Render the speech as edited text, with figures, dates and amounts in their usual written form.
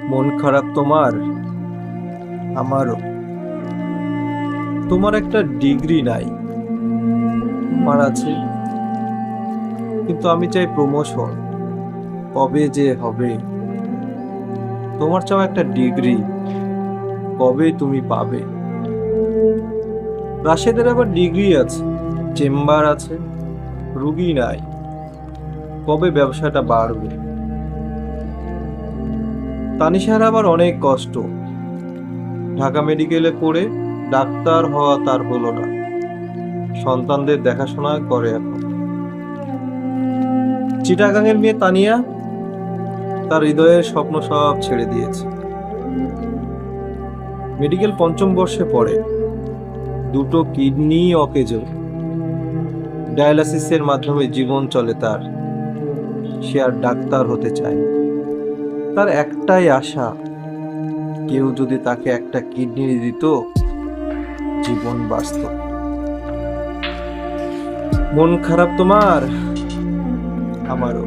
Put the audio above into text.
মন খারাপ তোমার, আমারও। তোমার একটা ডিগ্রি নাই, আমার আছে, কিন্তু আমি চাই প্রমোশন। কবে যে হবে? তোমার চাও একটা ডিগ্রি, কবে তুমি পাবে? রাশেদের আবার ডিগ্রি আছে, চেম্বার আছে, রুগী নাই, কবে ব্যবসাটা বাড়বে? তানিশার আবার অনেক কষ্ট, ঢাকা মেডিকেলে পড়ে ডাক্তার হওয়া তার হলো না, সন্তানদের দেখাশোনা করে এখন। চিটাগাংয়ের মেয়ে তানিয়া তার হৃদয়ের স্বপ্ন সব ছেড়ে দিয়েছে। মেডিকেল পঞ্চম বর্ষে পড়ে, দুটো কিডনি অকেজো, ডায়ালাসিসের মাধ্যমে জীবন চলে তার। সে আর ডাক্তার হতে চায় না। তার একটাই আশা, কেউ যদি তাকে একটা কিডনি দিত, জীবন বাঁচত। মন খারাপ তোমার, আমারও।